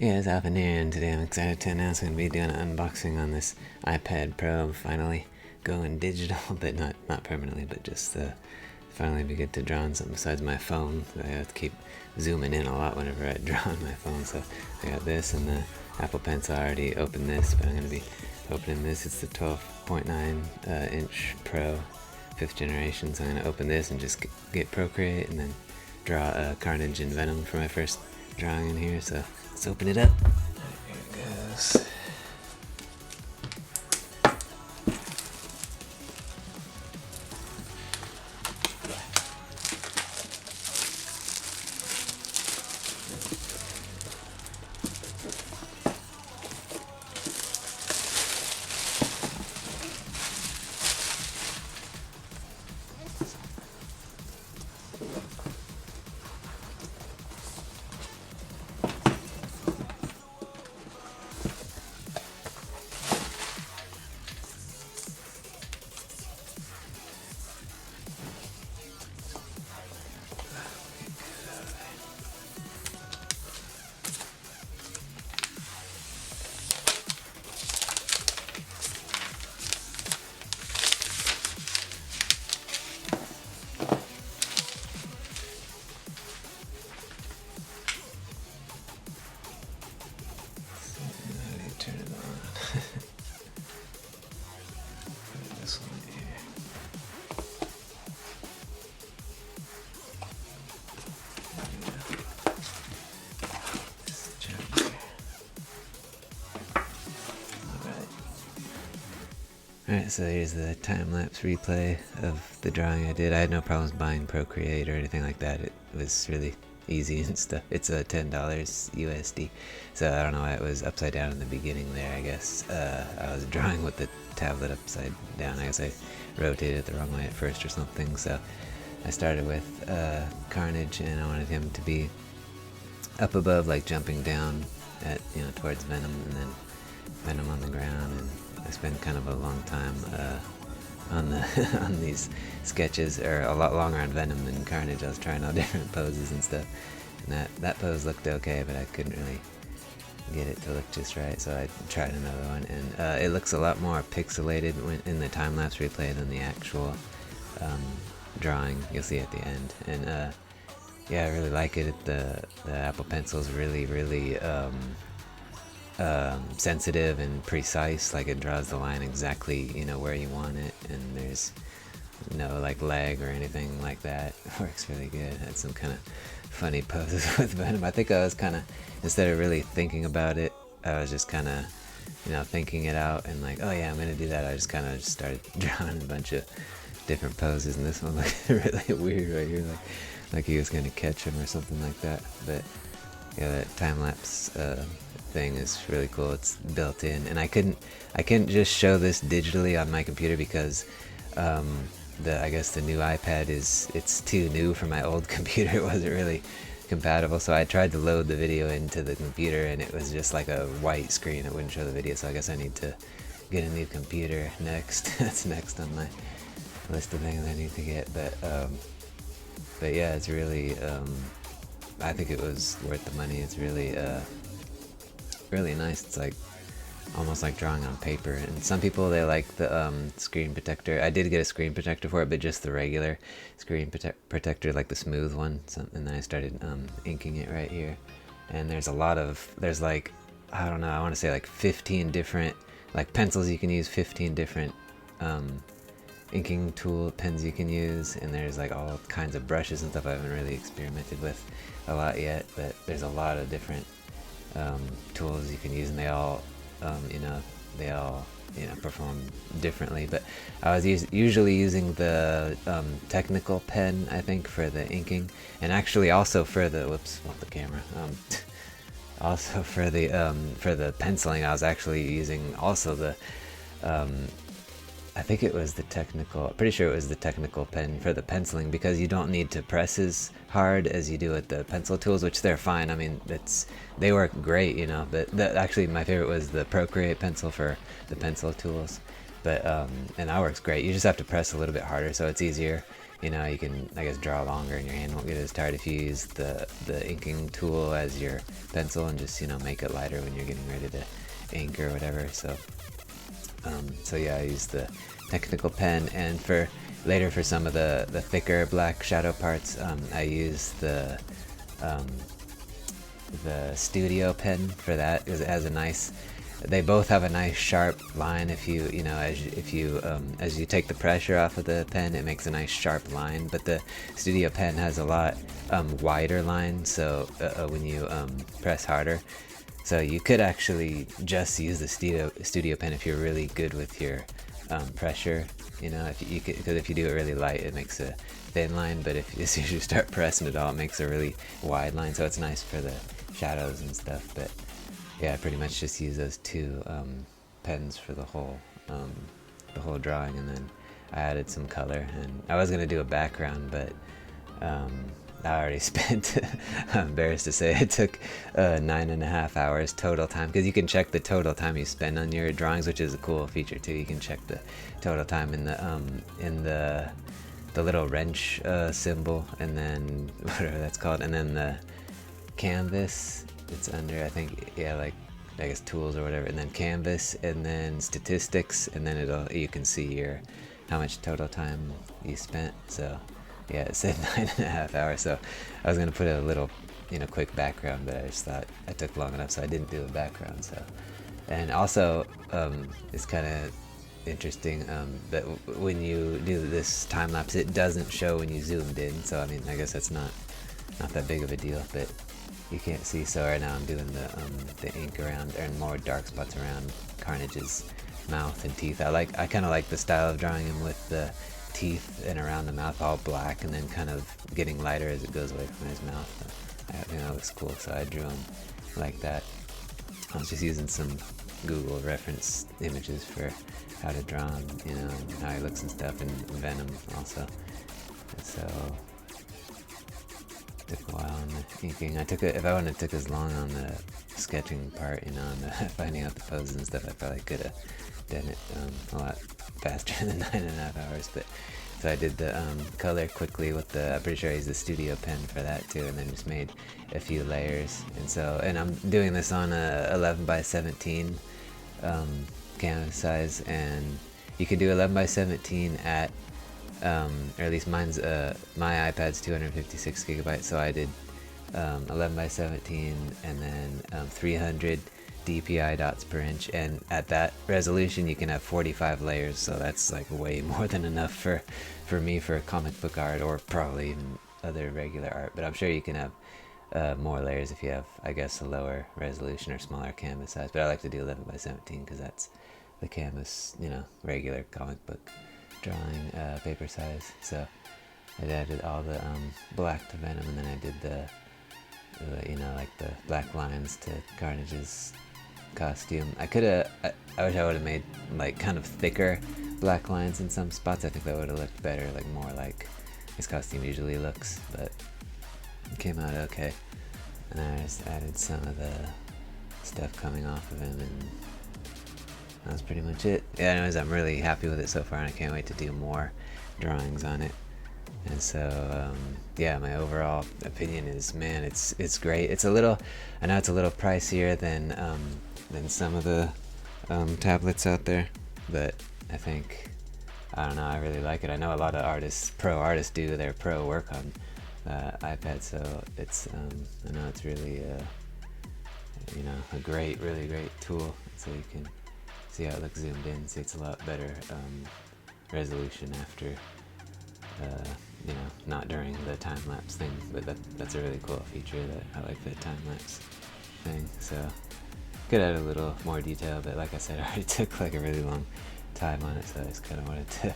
Yeah, it's Alvin here, and today I'm excited to announce I'm going to be doing an unboxing on this iPad Pro. Finally going digital, but not permanently, but just finally be good to draw on something besides my phone. I have to keep zooming in a lot whenever I draw on my phone, so I got this and the Apple Pencil. I already opened this, but I'm going to be opening this. It's the 12.9 inch Pro 5th generation, so I'm going to open this and just get Procreate and then draw Carnage and Venom for my first drawing in here, so let's open it up. Here it goes. Turn it on. Put this one here. This chapter. Alright, so here's the time-lapse replay of the drawing I did. I had no problems buying Procreate or anything like that. It was really easy and stuff. It's $10 USD, so I don't know why it was upside down in the beginning there. I guess I was drawing with the tablet upside down. I guess I rotated it the wrong way at first or something, so I started with Carnage, and I wanted him to be up above, like jumping down at, towards Venom, and then Venom on the ground. And I spent kind of a long time on the on these sketches, or a lot longer on Venom than Carnage. I was trying all different poses and stuff, and that pose looked okay, but I couldn't really get it to look just right, so I tried another one, and it looks a lot more pixelated in the time-lapse replay than the actual drawing you'll see at the end. And yeah, I really like it. The Apple Pencil is really sensitive and precise. Like, it draws the line exactly where you want it, and there's no like lag or anything like that. It works really good. I had some kind of funny poses with Venom. I think I was kind of, instead of really thinking about it, I was just kind of thinking it out, and like, oh yeah, I'm gonna do that. I just kind of started drawing a bunch of different poses, and this one looked really weird right here, like he was gonna catch him or something like that. But yeah, that time-lapse thing is really cool. It's built in, and I couldn't just show this digitally on my computer because I guess the new iPad it's too new for my old computer. It wasn't really compatible, so I tried to load the video into the computer, and it was just like a white screen. It wouldn't show the video, so I guess I need to get a new computer next. That's next on my list of things I need to get. But yeah, it's really I think it was worth the money. It's really really nice. It's like almost like drawing on paper. And some people, they like the screen protector. I did get a screen protector for it, but just the regular screen protector, like the smooth one. And then I started inking it right here. And there's like, I don't know, I want to say like 15 different like pencils you can use, 15 different inking tool pens you can use, and there's like all kinds of brushes and stuff. I haven't really experimented with a lot yet, but there's a lot of different tools you can use, and they all perform differently. But I was usually using the technical pen, I think, for the inking, and actually also for the also for the penciling. I was actually using also the I think it was the technical, pretty sure it was the technical pen for the penciling, because you don't need to press as hard as you do with the pencil tools, which they're fine. I mean, they work great, but actually my favorite was the Procreate pencil for the pencil tools. But and that works great. You just have to press a little bit harder, so it's easier you know, you can, I guess, draw longer and your hand won't get as tired if you use the inking tool as your pencil and just, you know, make it lighter when you're getting ready to ink or whatever. So yeah, I use the technical pen, and for later for some of the thicker black shadow parts, I use the studio pen for that, because it has a nice, they both have a nice sharp line. If you know, as you take the pressure off of the pen, it makes a nice sharp line, but the studio pen has a lot wider line, so when you press harder. So you could actually just use the studio pen if you're really good with your pressure, you know, because if you do it really light, it makes a thin line, but if as soon as you start pressing it all, it makes a really wide line, so it's nice for the shadows and stuff. But yeah, I pretty much just use those two pens for the whole drawing, and then I added some color, and I was gonna do a background, but I already spent, I'm embarrassed to say, it took 9.5 hours total time, because you can check the total time you spend on your drawings, which is a cool feature too. You can check the total time in the little wrench symbol, and then whatever that's called, and then the canvas, it's under, I think, yeah, like, I guess tools or whatever, and then canvas, and then statistics, and then you can see how much total time you spent. So yeah, it said 9.5 hours, so I was gonna put a little, you know, quick background, but I just thought I took long enough, so I didn't do a background. So, and also it's kind of interesting that when you do this time lapse, it doesn't show when you zoomed in. So I mean, I guess that's not that big of a deal, but you can't see. So right now I'm doing the ink around, and more dark spots around Carnage's mouth and teeth. I kind of like the style of drawing him with the teeth and around the mouth all black, and then kind of getting lighter as it goes away from his mouth. I think that looks cool, so I drew him like that. I was just using some Google reference images for how to draw him, you know, and how he looks and stuff, and Venom also. And so it took a while on the inking. If I wouldn't have took as long on the sketching part, you know, and the finding out the poses and stuff, I probably could have done it a lot faster than 9.5 hours. But so I did the color quickly with I'm pretty sure I used the studio pen for that too, and then just made a few layers. And I'm doing this on a 11 by 17 canvas size, and you can do 11 by 17 at or at least mine's my iPad's 256 gigabytes, so I did 11 by 17 and then 300 DPI dots per inch, and at that resolution you can have 45 layers, so that's like way more than enough for me for comic book art, or probably even other regular art. But I'm sure you can have more layers if you have, I guess, a lower resolution or smaller canvas size. But I like to do 11 by 17 because that's the canvas, you know, regular comic book drawing paper size. So I added all the black to Venom, and then I did the you know, like the black lines to Carnage's costume. I wish I would have made like kind of thicker black lines in some spots. I think that would have looked better, like more like his costume usually looks, but it came out okay. And I just added some of the stuff coming off of him, and that was pretty much it. Yeah, anyways, I'm really happy with it so far, and I can't wait to do more drawings on it. And so yeah, my overall opinion is, man, it's great. It's a little, I know it's a little pricier than some of the tablets out there, but I think, I don't know, I really like it. I know a lot of artists, pro artists, do their pro work on iPad, so it's I know it's really you know, a really great tool. So you can see how it looks zoomed in. See, it's a lot better resolution after you know, not during the time lapse thing. But that's a really cool feature that I like, the time lapse thing. So could add a little more detail, but like I said, I already took like a really long time on it, so I just kind of wanted to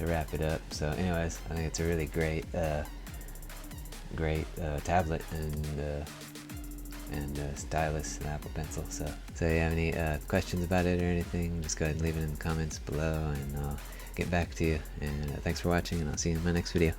wrap it up. So anyways, I think it's a really great tablet and stylus and Apple Pencil. So if you have any questions about it or anything, just go ahead and leave it in the comments below, and I'll get back to you. And thanks for watching, and I'll see you in my next video.